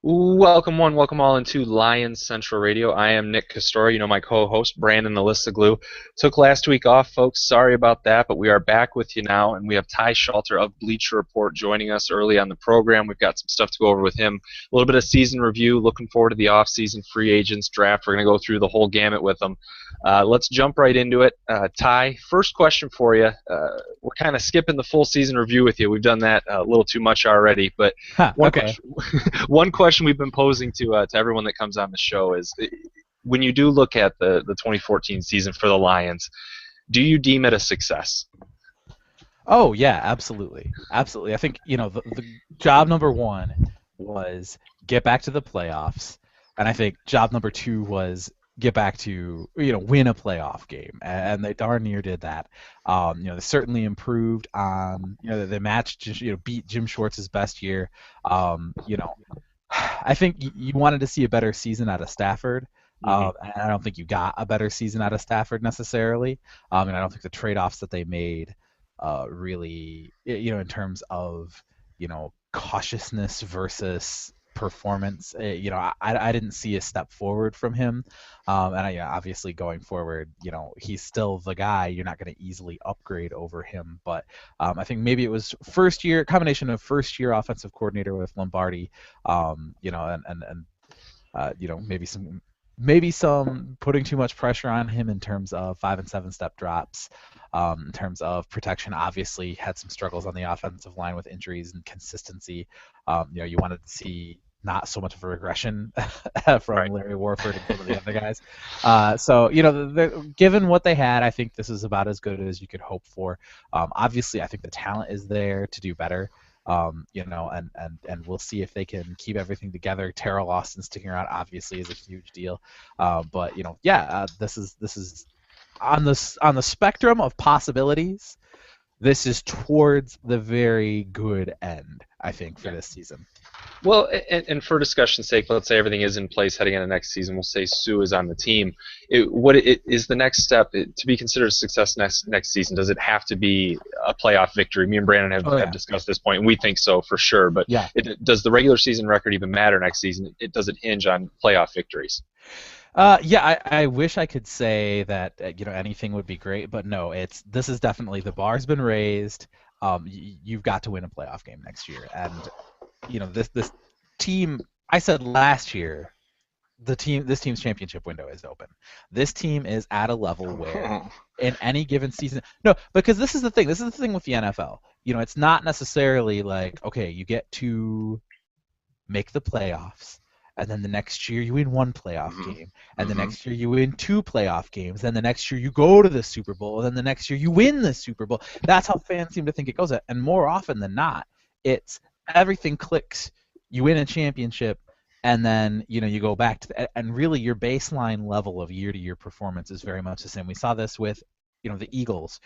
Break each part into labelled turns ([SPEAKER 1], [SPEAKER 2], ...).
[SPEAKER 1] Welcome all into Lions Central Radio. I am Nick Castori, my co-host, Brandon Glue. Took last week off, folks. Sorry about that, but we are back with you now, and we have Ty Schalter of Bleacher Report joining us early on the program. We've got some stuff to go over with him. A little bit of season review, looking forward to the off-season free agents draft. We're going to go through the whole gamut with them. Let's jump right into it. Ty, first question for you. We're kind of skipping the full season review with you. We've done that a little too much already, but
[SPEAKER 2] Huh,
[SPEAKER 1] one
[SPEAKER 2] okay.
[SPEAKER 1] question, one question we've been posing to everyone that comes on the show is when you do look at the 2014 season for the Lions, do you deem it a success?
[SPEAKER 2] Oh yeah, absolutely, absolutely. I think the job number one was get back to the playoffs, and I think job number two was get back to win a playoff game, and they darn near did that. They certainly improved on they matched beat Jim Schwartz's best year. I think you wanted to see a better season out of Stafford.
[SPEAKER 1] Mm-hmm.
[SPEAKER 2] And I don't think you got a better season out of Stafford necessarily. And I don't think the trade-offs that they made really, in terms of, cautiousness versus performance, I didn't see a step forward from him. Obviously going forward, he's still the guy. You're not going to easily upgrade over him. But I think maybe it was combination of first year offensive coordinator with Lombardi, maybe some putting too much pressure on him in terms of 5 and 7 step drops. In terms of protection, obviously had some struggles on the offensive line with injuries and consistency. You wanted to see not so much of a regression from
[SPEAKER 1] Right.
[SPEAKER 2] Larry Warford and some of the other guys. Given what they had, I think this is about as good as you could hope for. Obviously, I think the talent is there to do better. And we'll see if they can keep everything together. Terrell Austin sticking around obviously is a huge deal. This is on the spectrum of possibilities. This is towards the very good end, I think, for
[SPEAKER 1] Yeah.
[SPEAKER 2] this season.
[SPEAKER 1] Well, and for discussion's sake, let's say everything is in place heading into next season. We'll say Sue is on the team. What it is the next step to be considered a success next season? Does it have to be a playoff victory? Me and Brandon have,
[SPEAKER 2] Oh
[SPEAKER 1] have
[SPEAKER 2] yeah,
[SPEAKER 1] discussed this point, and we think so for sure. But
[SPEAKER 2] yeah.
[SPEAKER 1] does the regular season record even matter next season? Does it hinge on playoff victories?
[SPEAKER 2] I wish I could say that anything would be great, but no, this is definitely the bar's been raised. You've got to win a playoff game next year, and this team. I said last year, this team's championship window is open. This team is at a level where in any given season, no, because this is the thing. This is the thing with the NFL. It's not necessarily like okay, you get to make the playoffs. And then the next year you win one playoff
[SPEAKER 1] Mm-hmm.
[SPEAKER 2] game. And the
[SPEAKER 1] Mm-hmm.
[SPEAKER 2] next year you win two playoff games. Then the next year you go to the Super Bowl. And then the next year you win the Super Bowl. That's how fans seem to think it goes. And more often than not, it's everything clicks. You win a championship, and then you go back to and really your baseline level of year-to-year performance is very much the same. We saw this with the Eagles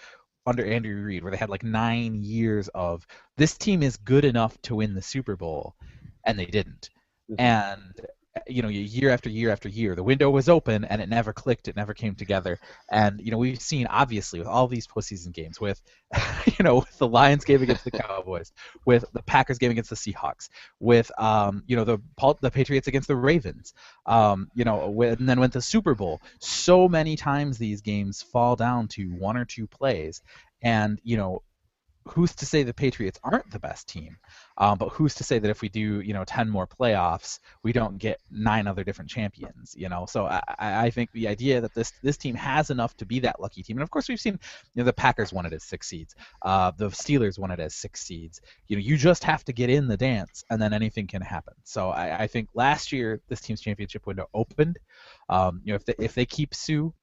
[SPEAKER 2] under Andrew Reid, where they had like 9 years of this team is good enough to win the Super Bowl, and they didn't.
[SPEAKER 1] Mm-hmm.
[SPEAKER 2] And year after year after year, the window was open and it never clicked, it never came together. And we've seen obviously with all these postseason games, with with the Lions game against the Cowboys, with the Packers game against the Seahawks, with the Patriots against the Ravens, and then went to the Super Bowl. So many times these games fall down to one or two plays, and who's to say the Patriots aren't the best team? But who's to say that if we do, 10 more playoffs, we don't get 9 other different champions? So I think the idea that this team has enough to be that lucky team, and of course we've seen, the Packers won it as 6 seeds, the Steelers won it as 6 seeds. You just have to get in the dance, and then anything can happen. So I think last year this team's championship window opened. If they keep Sue,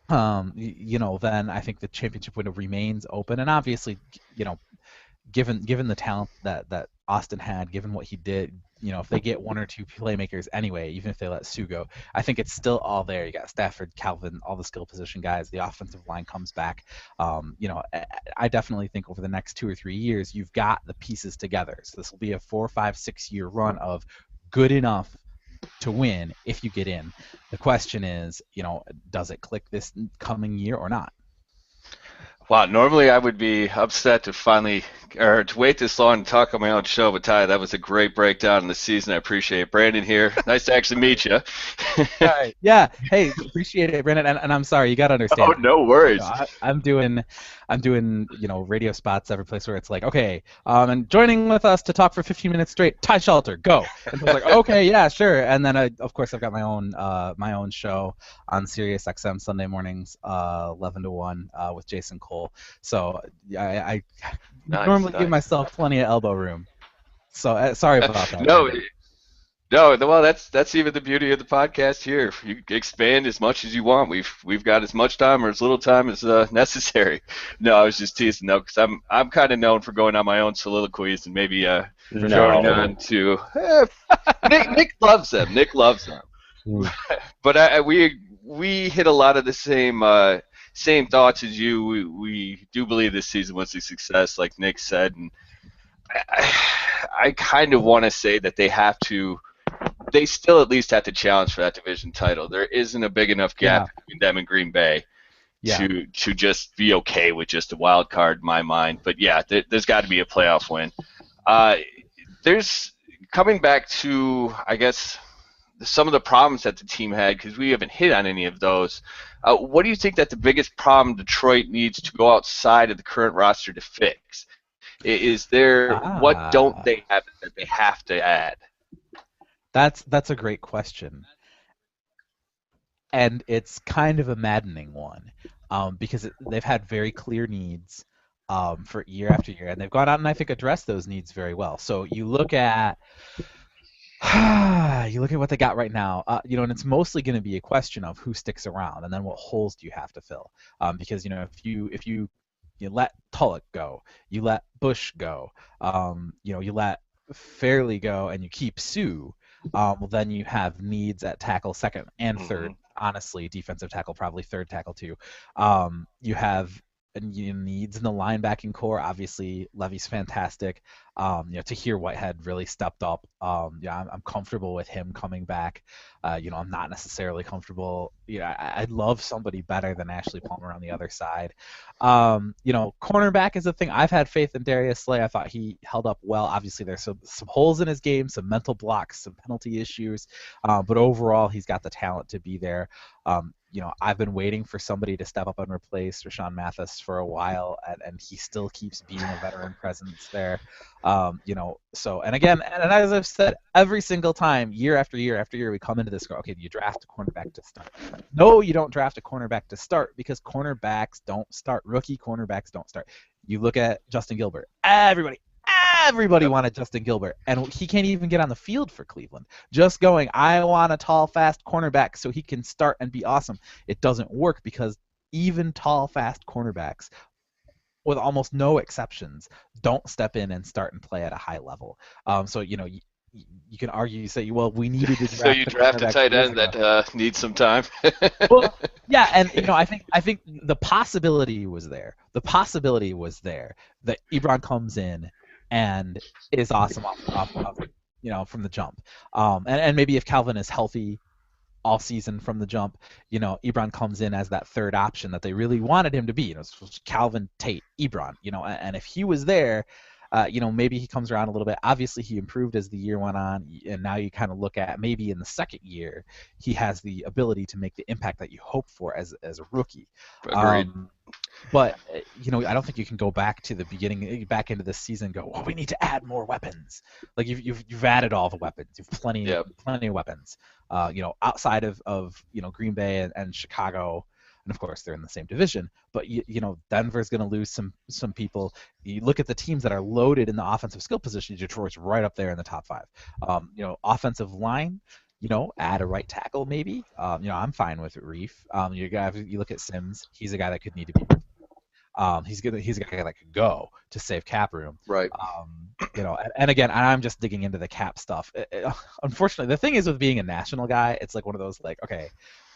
[SPEAKER 2] then I think the championship window remains open. And obviously, you know, given the talent that Austin had, given what he did, if they get one or two playmakers anyway, even if they let Sue go, I think it's still all there. You got Stafford, Calvin, all the skill position guys. The offensive line comes back. I definitely think over the next 2 or 3 years, you've got the pieces together. So this will be a 4, 5, 6 year run of good enough to win if you get in. The question is, does it click this coming year or not?
[SPEAKER 3] Wow, normally I would be upset to finally or to wait this long to talk on my own show, but Ty, that was a great breakdown of the season. I appreciate it. Brandon here. Nice to actually meet you.
[SPEAKER 2] Right. Yeah. Hey, appreciate it, Brandon. And I'm sorry, you got to
[SPEAKER 3] Oh,
[SPEAKER 2] understand.
[SPEAKER 3] no
[SPEAKER 2] You know,
[SPEAKER 3] worries.
[SPEAKER 2] I'm doing radio spots every place where it's like, okay, and joining with us to talk for 15 minutes straight, Ty Schalter, go. And so it's like, okay, yeah, sure. And then of course, I've got my own show on Sirius XM Sunday mornings, 11 to 1, with Jason Cole. So I
[SPEAKER 3] Nice,
[SPEAKER 2] normally give
[SPEAKER 3] nice.
[SPEAKER 2] myself plenty of elbow room. So sorry about that,
[SPEAKER 3] No,
[SPEAKER 2] Brandon.
[SPEAKER 3] no, well, that's even the beauty of the podcast here. You can expand as much as you want. We've got as much time or as little time as necessary. No, I was just teasing though, because I'm kind of known for going on my own soliloquies and maybe
[SPEAKER 2] For sure.
[SPEAKER 3] going
[SPEAKER 1] No.
[SPEAKER 3] on to Nick loves them. Nick loves them.
[SPEAKER 1] Mm.
[SPEAKER 3] But we hit a lot of the same thoughts as you. We do believe this season was a success, like Nick said, and I kind of want to say that they still at least have to challenge for that division title. There isn't a big enough
[SPEAKER 2] Yeah.
[SPEAKER 3] gap between them and Green Bay
[SPEAKER 2] Yeah.
[SPEAKER 3] to just be okay with just a wild card in my mind. But yeah, there's got to be a playoff win. Uh, there's coming back to, I guess, some of the problems that the team had, because we haven't hit on any of those. What do you think that the biggest problem Detroit needs to go outside of the current roster to fix? Is there, what don't
[SPEAKER 2] Ah.
[SPEAKER 3] they have that they have to add?
[SPEAKER 2] That's a great question, and it's kind of a maddening one, because they've had very clear needs, for year after year, and they've gone out and I think addressed those needs very well. So you look at what they got right now, and it's mostly going to be a question of who sticks around, and then what holes do you have to fill, because if you let Tulloch go, you let Bush go, you let Fairley go, and you keep Sue, well, then you have needs at tackle second and
[SPEAKER 3] Hmm.
[SPEAKER 2] third. Honestly, defensive tackle, probably third tackle too. You have needs in the linebacking core. Obviously, Levy's fantastic. Tahir Whitehead really stepped up. Yeah, I'm comfortable with him coming back. I'm not necessarily comfortable. I'd love somebody better than Ashley Palmer on the other side. Cornerback is a thing. I've had faith in Darius Slay. I thought he held up well. Obviously, there's some holes in his game, some mental blocks, some penalty issues, but overall, he's got the talent to be there. I've been waiting for somebody to step up and replace Rashawn Mathis for a while, and he still keeps being a veteran presence there. So, and again, and as I've said, every single time, year after year after year, we come into this, okay, do you draft a cornerback to start? No, you don't draft a cornerback to start, because cornerbacks don't start. Rookie cornerbacks don't start. You look at Justin Gilbert. Everybody
[SPEAKER 3] Yep.
[SPEAKER 2] wanted Justin Gilbert, and he can't even get on the field for Cleveland. Just going, I want a tall, fast cornerback so he can start and be awesome. It doesn't work, because even tall, fast cornerbacks, with almost no exceptions, don't step in and start and play at a high level. So you can argue, you say, well, we needed to
[SPEAKER 3] So
[SPEAKER 2] draft
[SPEAKER 3] you
[SPEAKER 2] a
[SPEAKER 3] draft a
[SPEAKER 2] cornerback
[SPEAKER 3] tight
[SPEAKER 2] years
[SPEAKER 3] end
[SPEAKER 2] ago.
[SPEAKER 3] that needs some time.
[SPEAKER 2] Well, yeah, and I think the possibility was there. The possibility was there that Ebron comes in and is awesome from the jump. And maybe if Calvin is healthy all season from the jump, Ebron comes in as that third option that they really wanted him to be. It's Calvin, Tate, Ebron. And if he was there, maybe he comes around a little bit. Obviously, he improved as the year went on, and now you kind of look at maybe in the second year, he has the ability to make the impact that you hope for as a rookie.
[SPEAKER 3] Agreed.
[SPEAKER 2] But I don't think you can go back to the beginning, back into the season, and go, oh, we need to add more weapons. Like you've added all the weapons. You've
[SPEAKER 3] Yep.
[SPEAKER 2] plenty of weapons. Outside of Green Bay and Chicago, and of course they're in the same division. But Denver's going to lose some people. You look at the teams that are loaded in the offensive skill position. Detroit's right up there in the top five. Offensive line. Add a right tackle maybe. I'm fine with Reef. You look at Sims. He's a guy that could need to be. He's a guy that could go to save cap room.
[SPEAKER 3] Right.
[SPEAKER 2] And again, I'm just digging into the cap stuff. Unfortunately, the thing is with being a national guy, it's like one of those okay,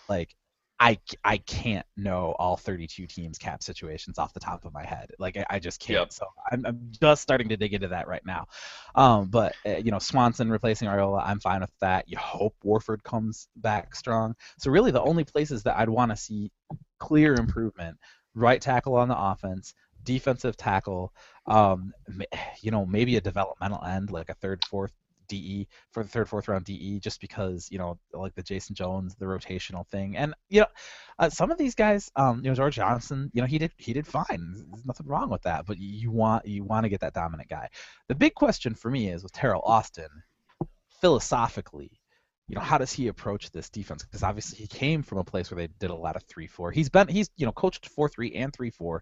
[SPEAKER 2] like I can't know all 32 teams cap situations off the top of my head. Like I just can't.
[SPEAKER 3] Yep.
[SPEAKER 2] So I'm just starting to dig into that right now. But Swanson replacing Ariola, I'm fine with that. You hope Warford comes back strong. So really, the only places that I'd want to see clear improvement right tackle on the offense, defensive tackle, maybe a developmental end like a third, fourth DE for the third, fourth round DE, just because like the Jason Jones, the rotational thing, and some of these guys, George Johnson, he did fine. There's nothing wrong with that, but you want to get that dominant guy. The big question for me is with Terrell Austin, philosophically, how does he approach this defense? Because obviously he came from a place where they did a lot of 3-4. He's coached 4-3 and 3-4.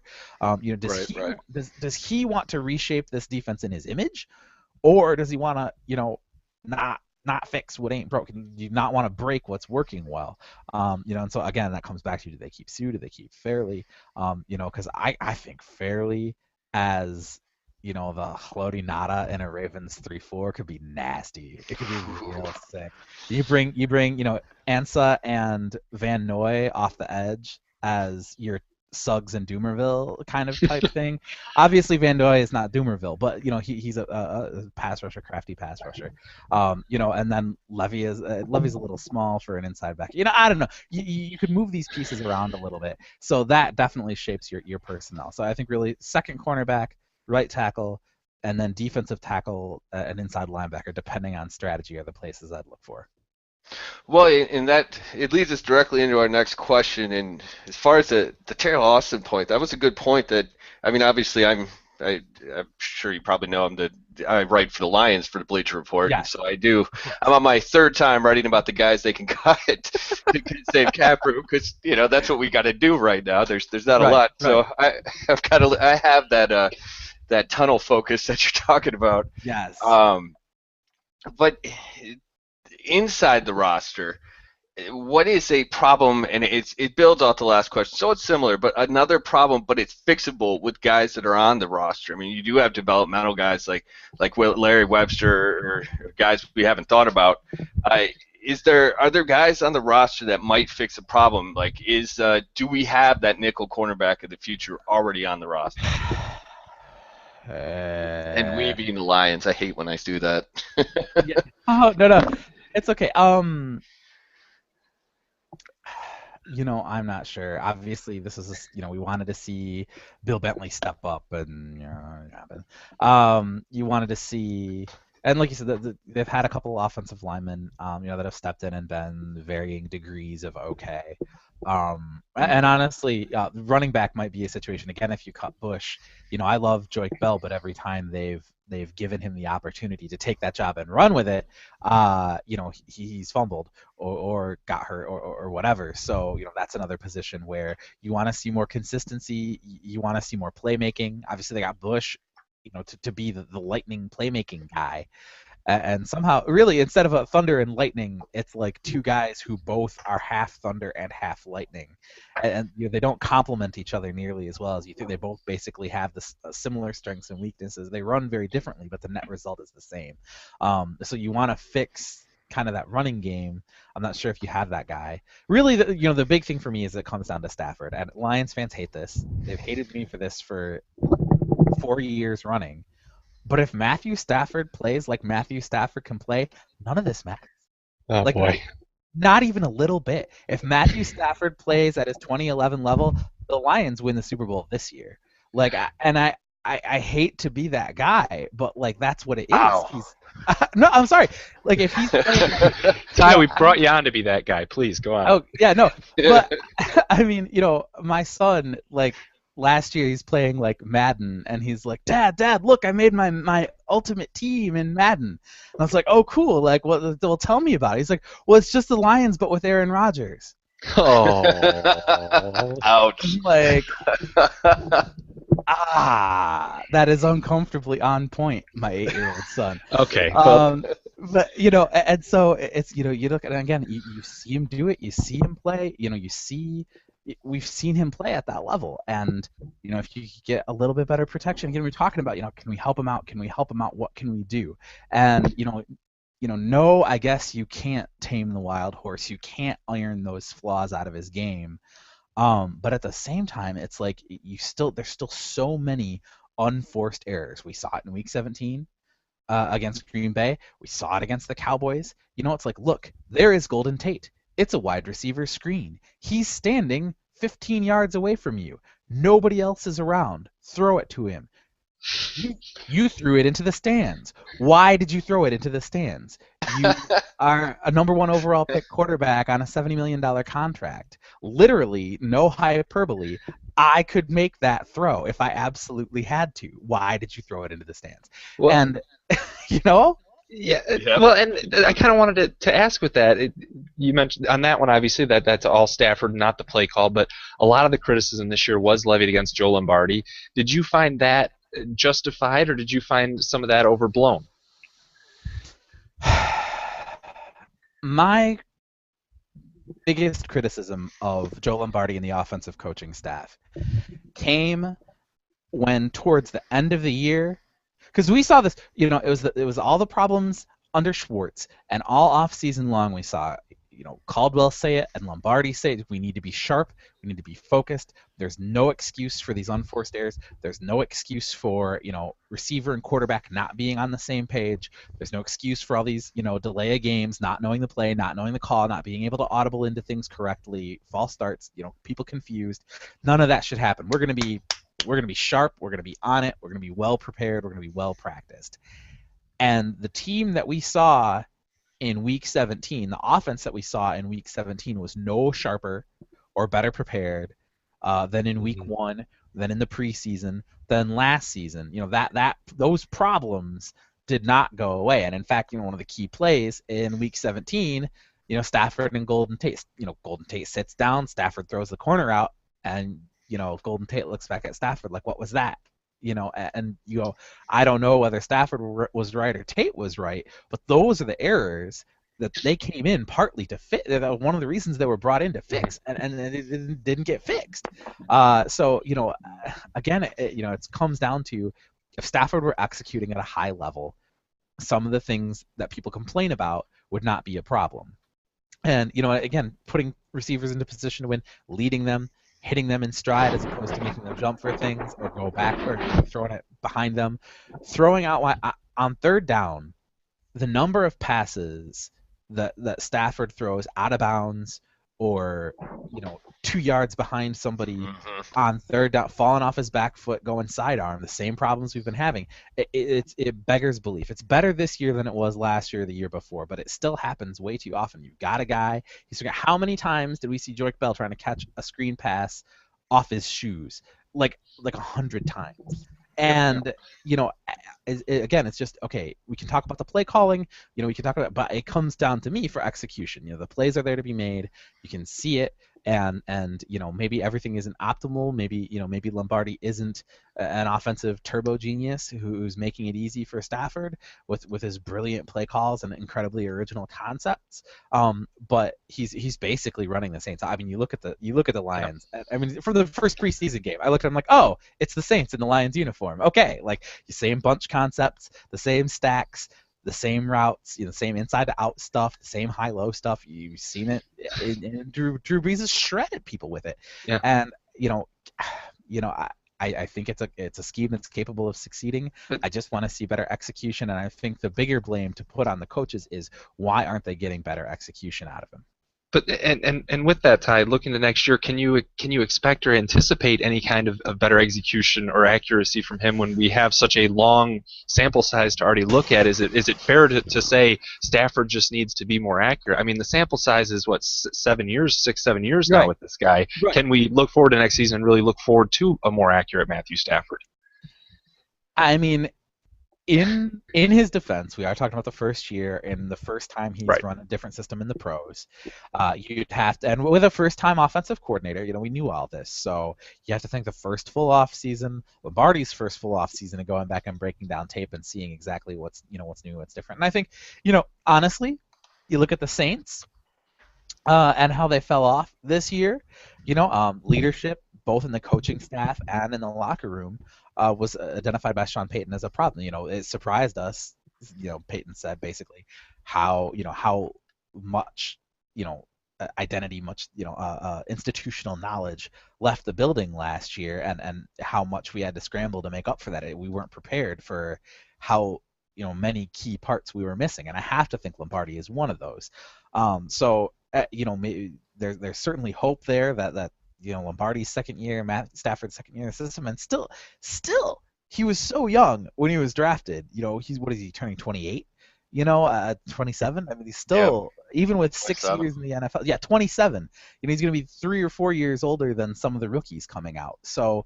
[SPEAKER 2] Does he want to reshape this defense in his image, or does he want to not fix what ain't broken? Do you not want to break what's working well? And so again, that comes back to, do they keep Sue? Do they keep Fairley? Because I think Fairley as the floating nada in a Ravens 3-4 could be nasty. It could be real sick. You bring Ansa and Van Noy off the edge as your Suggs and Doomerville kind of type thing. Obviously Van Noy is not Doomerville, but he's a pass rusher, crafty pass rusher. And then Levy's a little small for an inside back. I don't know. You could move these pieces around a little bit, so that definitely shapes your personnel. So I think really second cornerback, right tackle, and then defensive tackle and inside linebacker, depending on strategy, are the places I'd look for.
[SPEAKER 3] Well, in that, it leads us directly into our next question. And as far as the Terrell Austin point, that was a good point. Obviously I'm sure you probably know I write for the Lions for the Bleacher Report.
[SPEAKER 2] Yeah.
[SPEAKER 3] And so I do. I'm on my third time writing about the guys they can cut to save cap room, because that's what we got to do right now. There's not a lot. So I have that tunnel focus that you're talking about.
[SPEAKER 2] Yes.
[SPEAKER 3] But inside the roster, what is a problem? And it builds off the last question, so it's similar, but another problem, but it's fixable with guys that are on the roster. I mean, you do have developmental guys like Larry Webster, or guys we haven't thought about. Are there guys on the roster that might fix a problem? Like, do we have that nickel cornerback of the future already on the roster? And we being the Lions, I hate when I do that.
[SPEAKER 2] Yeah. Oh, no, it's okay. I'm not sure. Obviously, this is we wanted to see Bill Bentley step up, and it happened. You wanted to see, and like you said, they've had a couple of offensive linemen, that have stepped in and been varying degrees of okay. And honestly, running back might be a situation. Again, if you cut Bush, I love Joique Bell, but every time they've given him the opportunity to take that job and run with it, he's fumbled or got hurt or whatever. So that's another position where you want to see more consistency. You want to see more playmaking. Obviously, they got Bush, to be the lightning playmaking guy. And somehow, really, instead of a Thunder and Lightning, it's like two guys who both are half Thunder and half Lightning, and they don't complement each other nearly as well as you think. They both basically have similar strengths and weaknesses. They run very differently, but the net result is the same. So you want to fix kind of that running game. I'm not sure if you have that guy. Really, the big thing for me is it comes down to Stafford. And Lions fans hate this. They've hated me for this for 4 years running. But if Matthew Stafford plays like Matthew Stafford can play, none of this matters.
[SPEAKER 1] Oh, boy.
[SPEAKER 2] Not even a little bit. If Matthew Stafford plays at his 2011 level, the Lions win the Super Bowl this year. I hate to be that guy, but that's what it is.
[SPEAKER 3] Ow.
[SPEAKER 2] No, I'm sorry. If he's playing,
[SPEAKER 1] Ty, we brought you on to be that guy. Please go on.
[SPEAKER 2] Oh yeah, no. But I mean, my son, last year he's playing Madden, and he's like, Dad, look, I made my ultimate team in Madden. And I was like, oh, cool. Well, tell me about it. He's like, well, it's just the Lions, but with Aaron Rodgers.
[SPEAKER 1] Oh.
[SPEAKER 3] Ouch.
[SPEAKER 2] That is uncomfortably on point, my 8-year-old son.
[SPEAKER 1] Okay.
[SPEAKER 2] But and so it's you look at it again, you see him do it, you see him play, we've seen him play at that level, and if you could get a little bit better protection, again, we're talking about can we help him out? Can we help him out? What can we do? And no, I guess you can't tame the wild horse. You can't iron those flaws out of his game. But at the same time, it's there's still so many unforced errors. We saw it in Week 17 against Green Bay. We saw it against the Cowboys. It's look, there is Golden Tate. It's a wide receiver screen. He's standing 15 yards away from you. Nobody else is around. Throw it to him. You threw it into the stands. Why did you throw it into the stands? You are a number 1 overall pick quarterback on a $70 million contract. Literally, no hyperbole. I could make that throw if I absolutely had to. Why did you throw it into the stands?
[SPEAKER 1] Well,
[SPEAKER 2] And, you know?
[SPEAKER 1] yeah,
[SPEAKER 3] Yep.
[SPEAKER 1] well, and I kind of wanted to ask with that. You mentioned on that one, obviously, that's all Stafford, not the play call, but a lot of the criticism this year was levied against Joe Lombardi. Did you find that justified, or did you find some of that overblown?
[SPEAKER 2] My biggest criticism of Joe Lombardi and the offensive coaching staff came when towards the end of the year, because we saw this, it was all the problems under Schwartz, and all off season long we saw, Caldwell say it and Lombardi say it. We need to be sharp. We need to be focused. There's no excuse for these unforced errors. There's no excuse for, receiver and quarterback not being on the same page. There's no excuse for all these, delay of games, not knowing the play, not knowing the call, not being able to audible into things correctly, false starts, people confused. None of that should happen. We're going to be sharp. We're going to be on it. We're going to be well prepared. We're going to be well practiced. And the team that we saw in Week 17, the offense that we saw in Week 17 was no sharper or better prepared than in Week 1, than in the preseason, than last season. Those problems did not go away. And in fact, one of the key plays in Week 17, Stafford and Golden Tate. Golden Tate sits down, Stafford throws the corner out, and Golden Tate looks back at Stafford like, what was that? I don't know whether Stafford was right or Tate was right, but those are the errors that they came in partly to fix. One of the reasons they were brought in to fix, and it didn't get fixed. Again, it comes down to, if Stafford were executing at a high level, some of the things that people complain about would not be a problem. And again, putting receivers into position to win, leading them, hitting them in stride as opposed to making them jump for things or go back or throwing it behind them. Throwing out on third down, the number of passes that Stafford throws out of bounds or 2 yards behind somebody on third down, falling off his back foot, going sidearm, the same problems we've been having. It beggars belief. It's better this year than it was last year or the year before, but it still happens way too often. You've got a guy. How many times did we see Joique Bell trying to catch a screen pass off his shoes? Like 100 times. And again, it's just, okay, we can talk about the play calling, we can talk about, but it comes down to me for execution. The plays are there to be made. You can see it, and maybe everything isn't optimal. Maybe Lombardi isn't an offensive turbo genius who's making it easy for Stafford with his brilliant play calls and incredibly original concepts. But he's basically running the Saints. I mean, you look at the Lions. I mean, for the first preseason game, I looked at him like, oh, it's the Saints in the Lions uniform. Okay, like the same bunch concepts, the same stacks, the same routes, the same inside to out stuff, the same high-low stuff. You've seen it. And Drew Brees has shredded people with it.
[SPEAKER 1] Yeah.
[SPEAKER 2] And I think it's a scheme that's capable of succeeding. I just want to see better execution, and I think the bigger blame to put on the coaches is, why aren't they getting better execution out of him?
[SPEAKER 1] But and with that, Ty, looking to next year, can you expect or anticipate any kind of better execution or accuracy from him when we have such a long sample size to already look at? Is it fair to say Stafford just needs to be more accurate? I mean, the sample size is what, 7 years now
[SPEAKER 2] Right.
[SPEAKER 1] with this guy.
[SPEAKER 2] Right.
[SPEAKER 1] Can we look forward to next season and really look forward to a more accurate Matthew Stafford?
[SPEAKER 2] I mean, in his defense, we are talking about the first year and the first time he's
[SPEAKER 1] Right.
[SPEAKER 2] run a different system in the pros. You'd have to, and with a first-time offensive coordinator, we knew all this, so you have to think the first full off season, Lombardi's first full off season, and going back and breaking down tape and seeing exactly what's new, what's different. And I think, honestly, you look at the Saints and how they fell off this year. Leadership, both in the coaching staff and in the locker room, was identified by Sean Payton as a problem. It surprised us. Payton said basically how much identity, much institutional knowledge left the building last year, and how much we had to scramble to make up for that. We weren't prepared for how many key parts we were missing, and I have to think Lombardi is one of those. Maybe there's certainly hope there that Lombardi's second year, Matt Stafford's second year in the system, and still he was so young when he was drafted. What is he turning 28? 27. I mean, he's
[SPEAKER 3] Yep.
[SPEAKER 2] still, even with 6
[SPEAKER 3] 27.
[SPEAKER 2] years in the NFL. Yeah, 27. He's going to be 3 or 4 years older than some of the rookies coming out. So,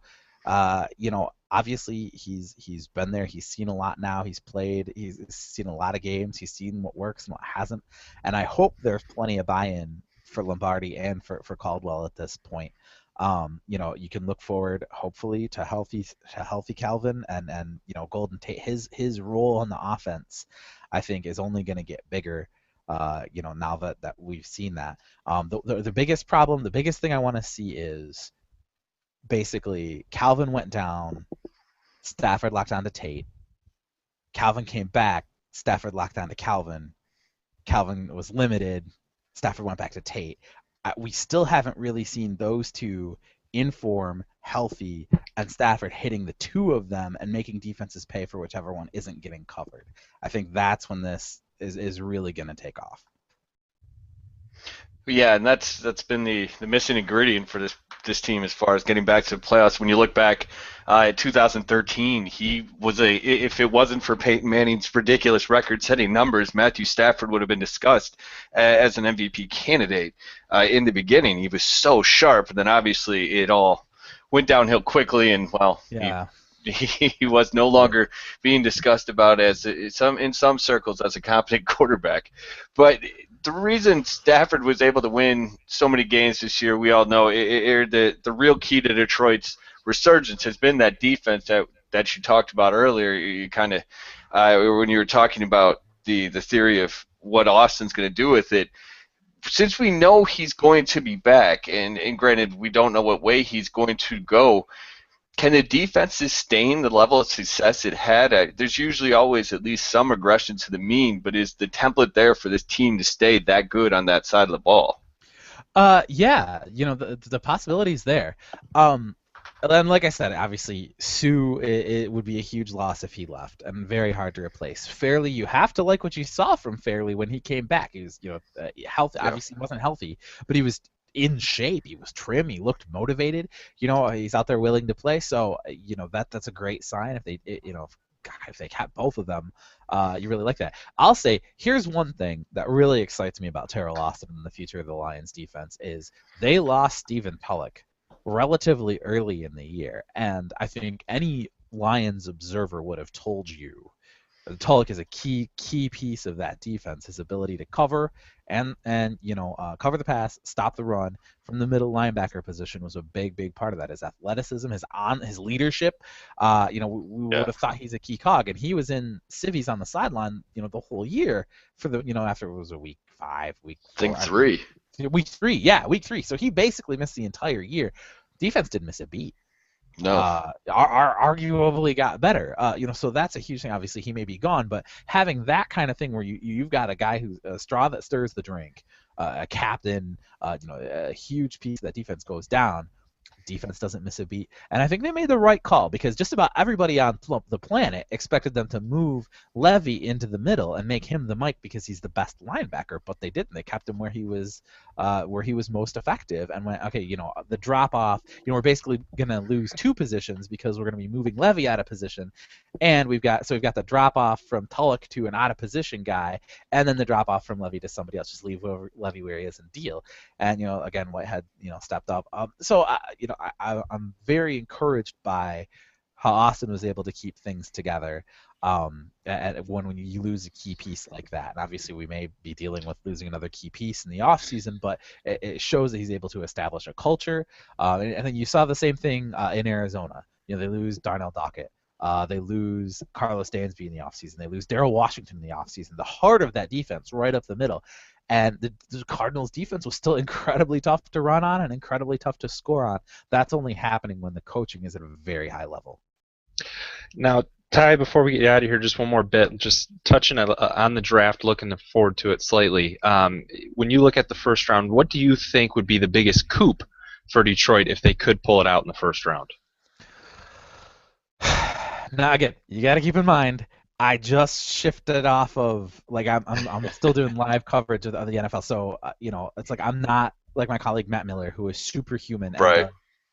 [SPEAKER 2] obviously he's been there. He's seen a lot now. He's played. He's seen a lot of games. He's seen what works and what hasn't. And I hope there's plenty of buy-in for Lombardi and for Caldwell at this point. You can look forward, hopefully, to healthy Calvin and Golden Tate. His role in the offense, I think, is only going to get bigger. Now that we've seen that. The biggest problem, the biggest thing I want to see is basically Calvin went down, Stafford locked on to Tate. Calvin came back, Stafford locked on to Calvin. Calvin was limited, Stafford went back to Tate. We still haven't really seen those two in form, healthy, and Stafford hitting the two of them and making defenses pay for whichever one isn't getting covered. I think that's when this is really going to take off.
[SPEAKER 3] Yeah, and that's been the missing ingredient for this team as far as getting back to the playoffs. When you look back at 2013, he was if it wasn't for Peyton Manning's ridiculous record-setting numbers, Matthew Stafford would have been discussed as an MVP candidate in the beginning. He was so sharp, and then obviously it all went downhill quickly, and
[SPEAKER 2] yeah.
[SPEAKER 3] He was no longer being discussed about in some circles as a competent quarterback. But the reason Stafford was able to win so many games this year, we all know, the real key to Detroit's resurgence has been that defense that you talked about earlier. You kind of when you were talking about the theory of what Austin's going to do with it. Since we know he's going to be back, and granted we don't know what way he's going to go, can the defense sustain the level of success it had? There's usually always at least some regression to the mean, but is the template there for this team to stay that good on that side of the ball?
[SPEAKER 2] Yeah, the possibility's there. And like I said, obviously Sue, it would be a huge loss if he left, and very hard to replace. Fairley, you have to like what you saw from Fairley when he came back. He was, healthy.
[SPEAKER 3] Yeah.
[SPEAKER 2] Obviously, he wasn't healthy, but he was in shape. He was trim. He looked motivated. He's out there willing to play. So, that's a great sign. If they, if they kept both of them, you really like that. I'll say, here's one thing that really excites me about Terrell Austin and the future of the Lions defense is they lost Stephen Pellick relatively early in the year, and I think any Lions observer would have told you Tulloch is a key piece of that defense. His ability to cover and cover the pass, stop the run from the middle linebacker position was a big part of that. His athleticism, his leadership. We would have thought he's a key cog, and he was in civvies on the sideline, the whole year for the after it was a week 5, week 4,
[SPEAKER 3] I think 3.
[SPEAKER 2] Week 3, yeah, week 3. So he basically missed the entire year. Defense didn't miss a beat.
[SPEAKER 3] No.
[SPEAKER 2] Arguably got better. So that's a huge thing. Obviously, he may be gone, but having that kind of thing where you've got a guy who's a straw that stirs the drink, a captain, a huge piece of that defense goes down. Defense doesn't miss a beat, and I think they made the right call because just about everybody on the planet expected them to move Levy into the middle and make him the Mike because he's the best linebacker, but they didn't. They kept him where he was most effective, and went, okay, the drop off, we're basically gonna lose 2 positions because we're gonna be moving Levy out of position, and we've got the drop off from Tulloch to an out of position guy, and then the drop off from Levy to somebody else. Just leave Levy where he is and deal. And again, Whitehead stepped up. I'm very encouraged by how Austin was able to keep things together when you lose a key piece like that. And obviously, we may be dealing with losing another key piece in the offseason, but it shows that he's able to establish a culture. And then you saw the same thing in Arizona. They lose Darnell Dockett. They lose Carlos Dansby in the offseason. They lose Darrell Washington in the offseason. The heart of that defense right up the middle. And the Cardinals' defense was still incredibly tough to run on and incredibly tough to score on. That's only happening when the coaching is at a very high level.
[SPEAKER 1] Now, Ty, before we get out of here, just one more bit, just touching on the draft, looking forward to it slightly. When you look at the first round, what do you think would be the biggest coup for Detroit if they could pull it out in the first round?
[SPEAKER 2] Now, again, you got to keep in mind, I just shifted off of I'm still doing live coverage of the NFL, so it's like I'm not like my colleague Matt Miller, who is superhuman and
[SPEAKER 3] Right.
[SPEAKER 2] does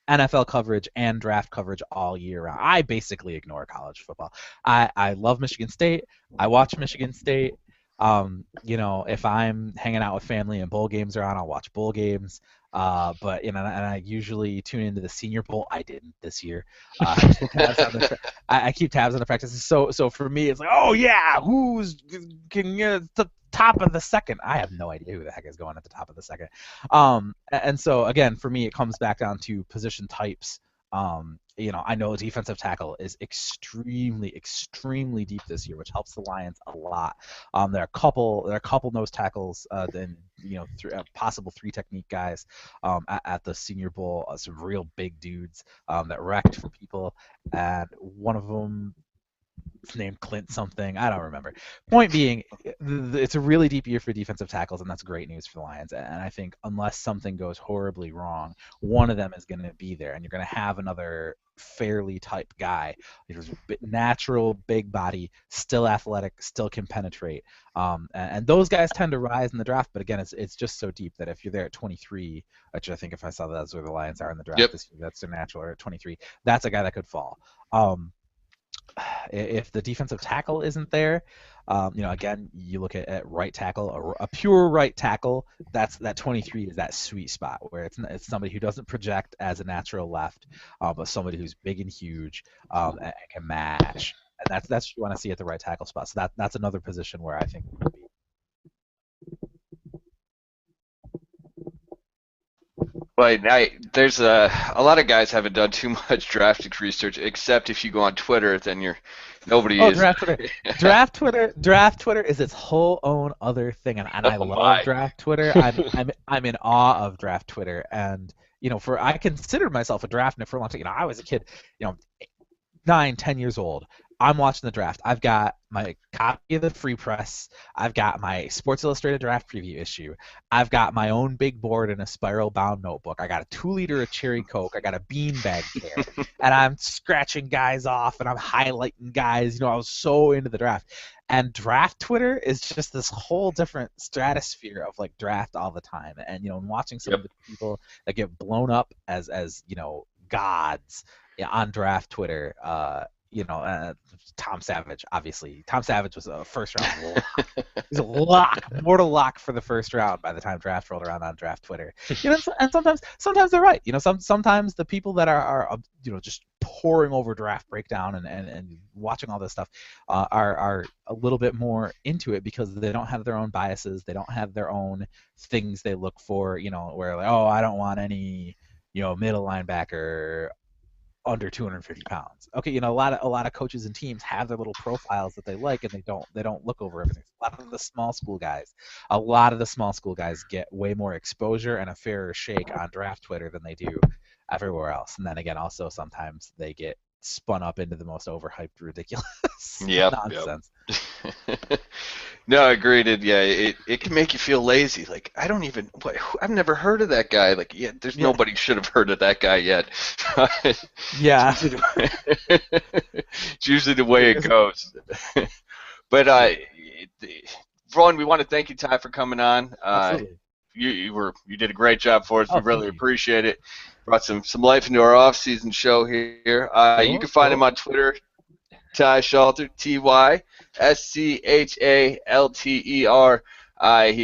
[SPEAKER 2] NFL coverage and draft coverage all year round. I basically ignore college football. I love Michigan State. I watch Michigan State. If I'm hanging out with family and bowl games are on, I'll watch bowl games. But and I usually tune into the Senior Bowl. I didn't this year. I keep tabs on the practices. So for me, it's like, oh yeah, who's can get the top of the second? I have no idea who the heck is going at the top of the second. And so again, for me, it comes back down to position types. I know defensive tackle is extremely deep this year, which helps the Lions a lot. There are a couple nose tackles, then possible 3 technique guys at the Senior Bowl. Some real big dudes that wrecked for people, and one of them named Clint something. I don't remember. Point being, it's a really deep year for defensive tackles, and that's great news for the Lions. And I think unless something goes horribly wrong, one of them is going to be there, and you're going to have another fairly type guy. He's natural, big body, still athletic, still can penetrate. And those guys tend to rise in the draft, but again, it's just so deep that if you're there at 23, which I think if I saw that's where the Lions are in the draft this year, that's their natural, or at 23, that's a guy that could fall. If the defensive tackle isn't there, again, you look at right tackle, a pure right tackle. That 23 is that sweet spot where it's somebody who doesn't project as a natural left, but somebody who's big and huge and can match. And that's what you want to see at the right tackle spot. So that's another position where I think would be.
[SPEAKER 3] Well, there's a lot of guys haven't done too much drafting research, except if you go on Twitter, then nobody is.
[SPEAKER 2] Draft Twitter. Draft Twitter is its whole own other thing, and I love draft Twitter. I'm in awe of draft Twitter, and I considered myself a draft nerd for a long time. I was a kid, 9, 10 years old. I'm watching the draft. I've got my copy of the Free Press. I've got my Sports Illustrated draft preview issue. I've got my own big board and a spiral-bound notebook. I got a 2-liter of cherry Coke. I got a beanbag there, and I'm scratching guys off, and I'm highlighting guys. I was so into the draft. And draft Twitter is just this whole different stratosphere of draft all the time. And watching some of the people that get blown up as gods on draft Twitter. Tom Savage, obviously. Tom Savage was a first-round lock. He's a lock, mortal lock for the first round by the time draft rolled around on draft Twitter. And sometimes they're right. Sometimes the people that are just poring over draft breakdown and watching all this stuff are a little bit more into it because they don't have their own biases. They don't have their own things they look for. Where I don't want any middle linebacker under 250 pounds. Okay, a lot of coaches and teams have their little profiles that they like, and they don't look over everything. A lot of the small school guys get way more exposure and a fairer shake on draft Twitter than they do everywhere else. And then again, also sometimes they get spun up into the most overhyped, ridiculous nonsense.
[SPEAKER 3] Yep. No, agreed. It can make you feel lazy. I've never heard of that guy. Nobody should have heard of that guy yet.
[SPEAKER 2] Yeah.
[SPEAKER 3] It's usually the way it goes. But Ron, we want to thank you, Ty, for coming on.
[SPEAKER 2] Absolutely.
[SPEAKER 3] You did a great job for us. We really appreciate it. Brought some life into our off-season show here. You can find him on Twitter, Ty Schalter, TYSCHALTER.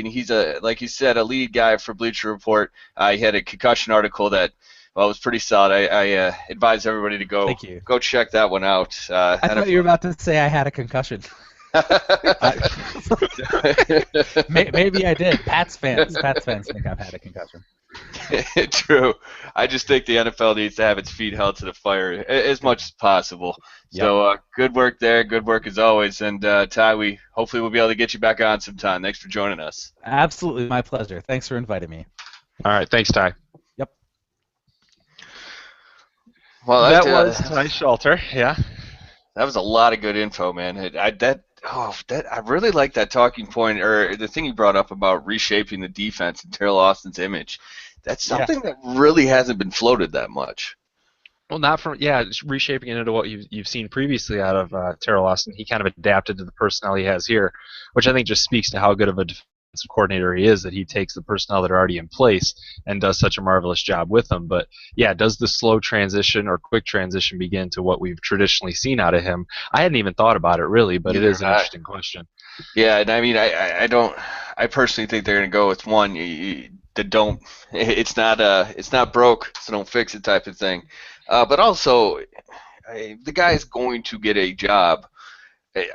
[SPEAKER 3] He's like you said, a lead guy for Bleacher Report. He had a concussion article that was pretty solid. I advise everybody to go check that one out.
[SPEAKER 2] I thought you were about to say I had a concussion. Maybe I did. Pats fans think I've had a concussion.
[SPEAKER 3] True. I just think the NFL needs to have its feet held to the fire as much as possible. Yep. So good work there. Good work as always. And Ty, hopefully we'll be able to get you back on sometime. Thanks for joining us.
[SPEAKER 2] Absolutely, my pleasure. Thanks for inviting me.
[SPEAKER 1] All right, thanks, Ty.
[SPEAKER 2] Yep.
[SPEAKER 1] Well, that was Ty Schalter. Yeah.
[SPEAKER 3] That was a lot of good info, man. I really like that talking point, or the thing you brought up about reshaping the defense and Terrell Austin's image. That's something that really hasn't been floated that much.
[SPEAKER 1] Well, not from just reshaping it into what you've seen previously out of Terrell Austin. He kind of adapted to the personnel he has here, which I think just speaks to how good of a coordinator he is, that he takes the personnel that are already in place and does such a marvelous job with them. But yeah, does the slow transition or quick transition begin to what we've traditionally seen out of him? I hadn't even thought about it really, but it is an interesting question.
[SPEAKER 3] Yeah, and I mean, I don't. I personally think they're going to go with one that don't. It's not broke, so don't fix it type of thing. But also, the guy is going to get a job.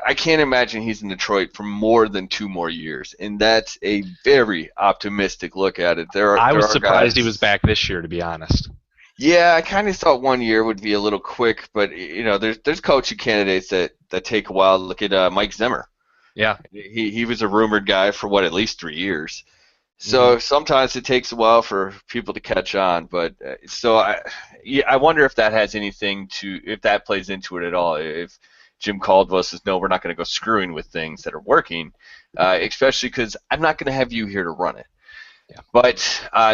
[SPEAKER 3] I can't imagine he's in Detroit for more than 2 more years, and that's a very optimistic look at it.
[SPEAKER 1] I was surprised he was back this year, to be honest.
[SPEAKER 3] Yeah, I kind of thought 1 year would be a little quick, but there's coaching candidates that take a while. Look at Mike Zimmer.
[SPEAKER 1] Yeah,
[SPEAKER 3] he was a rumored guy for at least 3 years. So sometimes it takes a while for people to catch on, but I wonder if that has anything if that plays into it at all. If Jim Caldwell says, no, we're not going to go screwing with things that are working, especially because I'm not going to have you here to run it.
[SPEAKER 1] Yeah.
[SPEAKER 3] But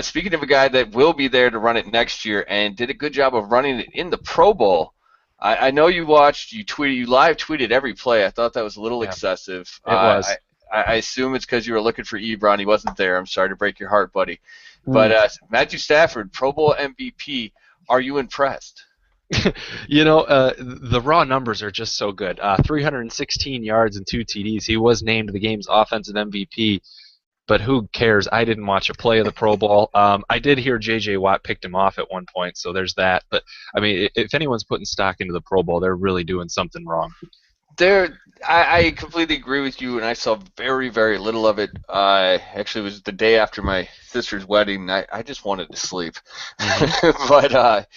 [SPEAKER 3] speaking of a guy that will be there to run it next year and did a good job of running it in the Pro Bowl, I know you watched, you live tweeted every play. I thought that was a little excessive.
[SPEAKER 1] It was.
[SPEAKER 3] I assume it's because you were looking for Ebron. He wasn't there. I'm sorry to break your heart, buddy. But Matthew Stafford, Pro Bowl MVP, are you impressed?
[SPEAKER 1] The raw numbers are just so good. 316 yards and 2 TDs. He was named the game's offensive MVP, but who cares? I didn't watch a play of the Pro Bowl. I did hear J.J. Watt picked him off at one point, so there's that. But, I mean, if anyone's putting stock into the Pro Bowl, they're really doing something wrong.
[SPEAKER 3] I completely agree with you, and I saw very, very little of it. Actually, it was the day after my sister's wedding. I just wanted to sleep. But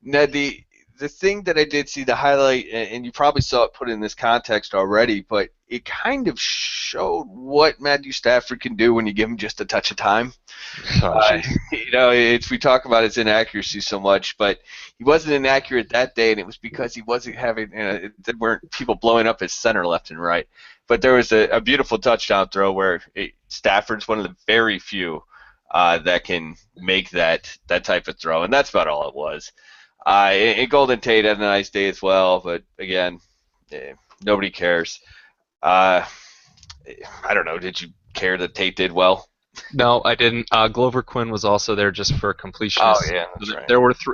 [SPEAKER 3] now the thing that I did see, the highlight, and you probably saw it put in this context already, but it kind of showed what Matthew Stafford can do when you give him just a touch of time. We talk about his inaccuracy so much, but he wasn't inaccurate that day, and it was because he wasn't having, there weren't people blowing up his center left and right. But there was a beautiful touchdown throw where Stafford's one of the very few that can make that type of throw, and that's about all it was. And Golden Tate had a nice day as well, but again, nobody cares. I don't know. Did you care that Tate did well?
[SPEAKER 1] No, I didn't. Glover Quinn was also there just for completion.
[SPEAKER 3] Oh yeah, that's right.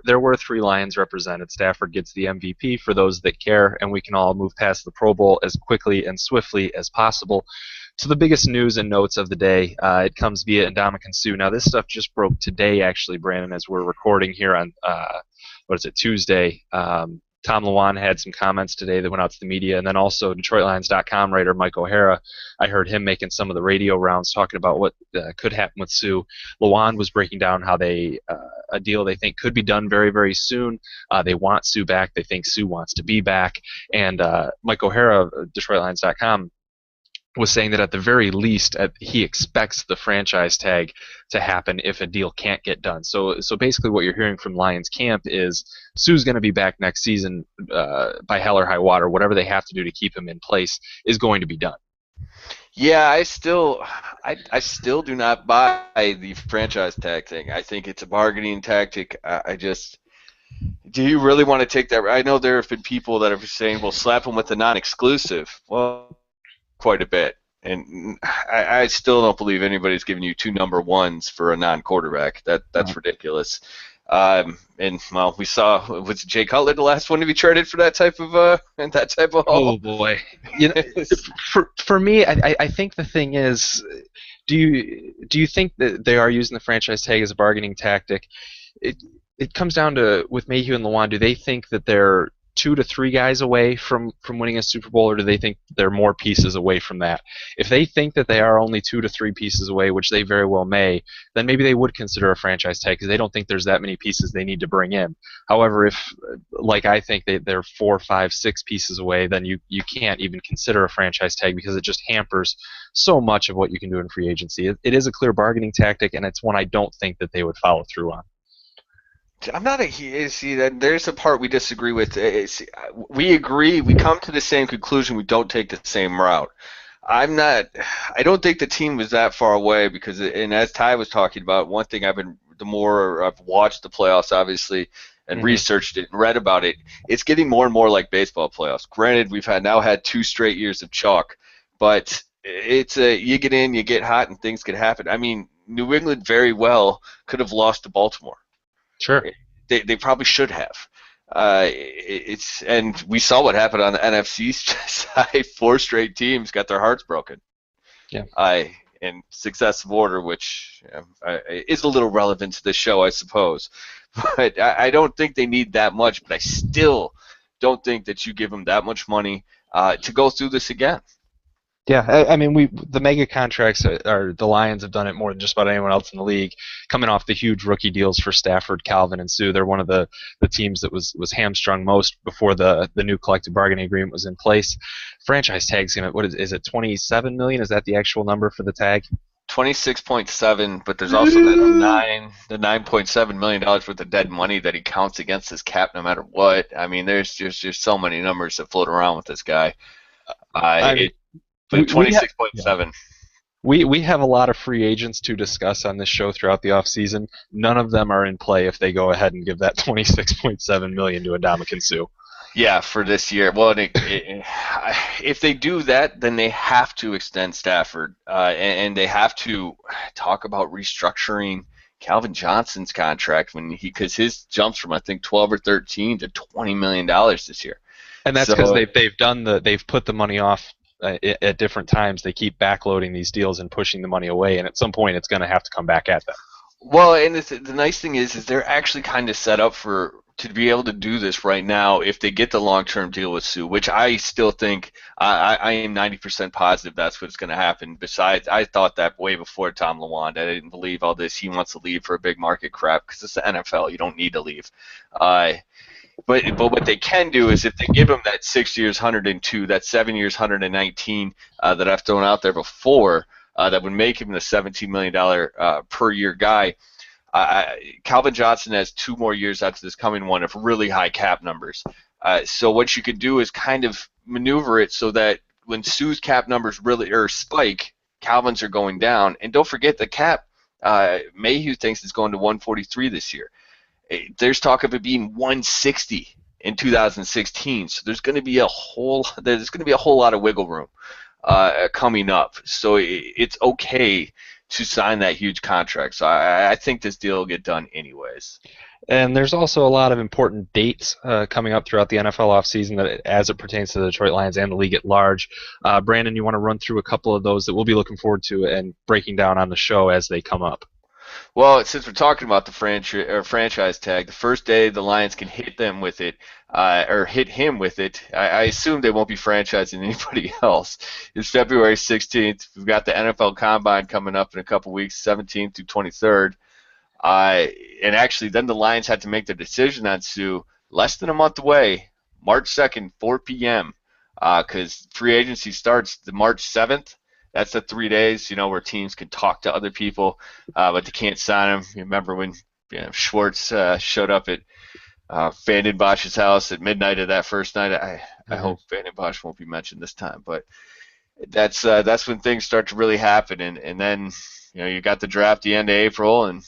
[SPEAKER 1] There were 3 Lions represented. Stafford gets the MVP for those that care, and we can all move past the Pro Bowl as quickly and swiftly as possible. So the biggest news and notes of the day, it comes via Ndamukong Suh. Now this stuff just broke today, actually, Brandon, as we're recording here on Tuesday. Tom Lewan had some comments today that went out to the media, and then also DetroitLions.com writer Mike O'Hara. I heard him making some of the radio rounds talking about what could happen with Suh. Lewan was breaking down how a deal they think could be done very, very soon. They want Suh back. They think Suh wants to be back. And Mike O'Hara of DetroitLions.com was saying that at the very least he expects the franchise tag to happen if a deal can't get done. So basically what you're hearing from Lions camp is Suh's going to be back next season by hell or high water. Whatever they have to do to keep him in place is going to be done.
[SPEAKER 3] Yeah, I still do not buy the franchise tag thing. I think it's a bargaining tactic. Do you really want to take that? I know there have been people that are saying, well, slap him with a non-exclusive. Well, quite a bit, and I still don't believe anybody's giving you 2 number 1s for a non-quarterback. That's ridiculous. And well, we saw, was Jay Cutler the last one to be traded for that type of haul?
[SPEAKER 1] Oh boy, for me, I think the thing is, do you think that they are using the franchise tag as a bargaining tactic? It comes down to, with Mayhew and Lewan, do they think that they're 2 to 3 guys away from winning a Super Bowl, or do they think they're more pieces away from that? If they think that they are only 2 to 3 pieces away, which they very well may, then maybe they would consider a franchise tag because they don't think there's that many pieces they need to bring in. However, if, like I think, they're 4, 5, 6 pieces away, then you can't even consider a franchise tag because it just hampers so much of what you can do in free agency. It is a clear bargaining tactic, and it's one I don't think that they would follow through on.
[SPEAKER 3] I'm not there's a part we disagree with. We agree. We come to the same conclusion. We don't take the same route. I don't think the team was that far away because, and as Ty was talking about, one thing the more I've watched the playoffs, obviously, and researched it and read about it, it's getting more and more like baseball playoffs. Granted, we've now had 2 straight years of chalk, but it's a you get in, you get hot, and things could happen. I mean, New England very well could have lost to Baltimore.
[SPEAKER 1] Sure.
[SPEAKER 3] They probably should have. It's and we saw what happened on the NFC side. 4 straight teams got their hearts broken.
[SPEAKER 1] Yeah.
[SPEAKER 3] In successive order, which is a little relevant to the show, I suppose. But I don't think they need that much. But I still don't think that you give them that much money to go through this again.
[SPEAKER 1] Yeah, I mean, the mega contracts are the Lions have done it more than just about anyone else in the league. Coming off the huge rookie deals for Stafford, Calvin, and Sue, they're one of the teams that was hamstrung most before the new collective bargaining agreement was in place. Franchise tag's gonna is it 27 million? Is that the actual number for the tag?
[SPEAKER 3] 26.7, but there's also the $9.7 million worth of dead money that he counts against his cap no matter what. I mean, there's just so many numbers that float around with this guy. But 26.7.
[SPEAKER 1] We have a lot of free agents to discuss on this show throughout the offseason. None of them are in play if they go ahead and give that 26.7 million to Ndamukong Suh.
[SPEAKER 3] Yeah, for this year. Well, if they do that, then they have to extend Stafford, and they have to talk about restructuring Calvin Johnson's contract because his jumps from I think 12 or 13 to $20 million this year.
[SPEAKER 1] And that's because they've put the money off at different times. They keep backloading these deals and pushing the money away, and at some point it's going to have to come back at them.
[SPEAKER 3] Well, and the nice thing is they're actually kind of set up to be able to do this right now if they get the long-term deal with Sue, which I still think I am 90% positive that's what's going to happen. Besides, I thought that way before Tom Lawand. I didn't believe all this. He wants to leave for a big market crap because it's the NFL. You don't need to leave. But what they can do is if they give him that 6 years, 102, that 7 years, 119 that I've thrown out there before, that would make him the $17 million per year guy. Calvin Johnson has 2 more years after this coming one of really high cap numbers. So what you could do is kind of maneuver it so that when Sue's cap numbers spike, Calvin's are going down. And don't forget the cap, Mayhew thinks it's going to 143 this year. There's talk of it being 160 in 2016, so there's going to be a whole lot of wiggle room coming up. So it's okay to sign that huge contract. So I think this deal will get done anyways.
[SPEAKER 1] And there's also a lot of important dates coming up throughout the NFL offseason that, as it pertains to the Detroit Lions and the league at large. Brandon, you want to run through a couple of those that we'll be looking forward to and breaking down on the show as they come up?
[SPEAKER 3] Well, since we're talking about the franchise tag, the first day the Lions can hit them with it, or hit him with it, I assume they won't be franchising anybody else. It's February 16th. We've got the NFL Combine coming up in a couple weeks, 17th through 23rd. And actually, then the Lions had to make their decision on Sue less than a month away, March 2nd, 4 p.m., because free agency starts the March 7th. That's the 3 days, where teams can talk to other people, but they can't sign them. You remember when Schwartz showed up at Van Den Bosch's house at midnight of that first night? I hope Van Den Bosch won't be mentioned this time, but that's when things start to really happen, and then you got the draft the end of April, and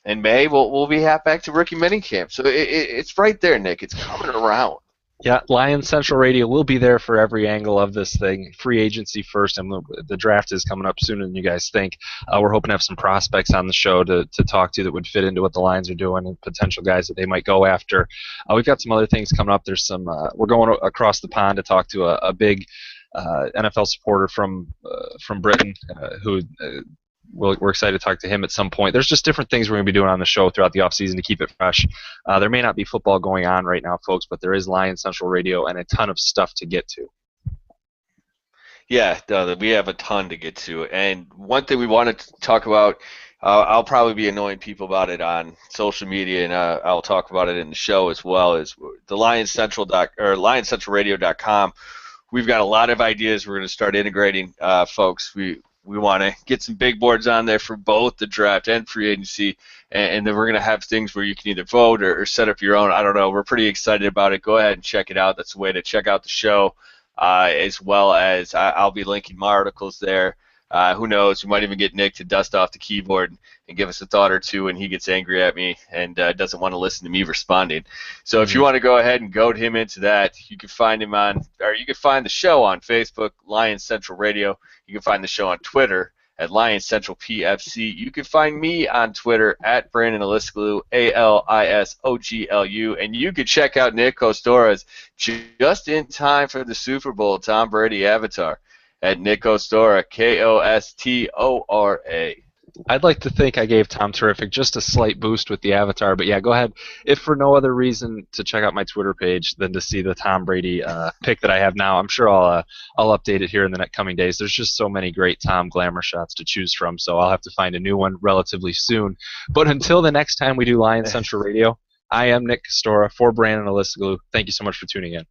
[SPEAKER 3] in May we'll be back to rookie minicamp. So it's right there, Nick. It's coming around.
[SPEAKER 1] Yeah, Lions Central Radio will be there for every angle of this thing. Free agency first, and the draft is coming up sooner than you guys think. We're hoping to have some prospects on the show to talk to that would fit into what the Lions are doing and potential guys that they might go after. We've got some other things coming up. There's some. We're going across the pond to talk to a big NFL supporter from Britain who. We're excited to talk to him at some point. There's just different things we're going to be doing on the show throughout the offseason to keep it fresh. There may not be football going on right now, folks, but there is Lions Central Radio and a ton of stuff to get to.
[SPEAKER 3] Yeah, we have a ton to get to. And one thing we wanted to talk about, I'll probably be annoying people about it on social media, and I'll talk about it in the show as well, is the LionsCentralRadio.com. We've got a lot of ideas we're going to start integrating, folks. We want to get some big boards on there for both the draft and free agency, and then we're going to have things where you can either vote or set up your own. I don't know. We're pretty excited about it. Go ahead and check it out. That's a way to check out the show, as well as I'll be linking my articles there. Who knows? We might even get Nick to dust off the keyboard and give us a thought or two when he gets angry at me and doesn't want to listen to me responding. So if you want to go ahead and goad him into that, you can find him you can find the show on Facebook, Lions Central Radio. You can find the show on Twitter at Lions Central PFC. You can find me on Twitter at Brandon Alisoglu, ALISOGLU, and you can check out Nick Kostora's just in time for the Super Bowl Tom Brady avatar at Nick Kostora, Kostora.
[SPEAKER 1] I'd like to think I gave Tom Terrific just a slight boost with the avatar, but yeah, go ahead. If for no other reason to check out my Twitter page than to see the Tom Brady pick that I have now, I'm sure I'll update it here in the next coming days. There's just so many great Tom glamour shots to choose from, so I'll have to find a new one relatively soon. But until the next time we do Lions Central Radio, I am Nick Kostora for Brandon Alisoglu. Thank you so much for tuning in.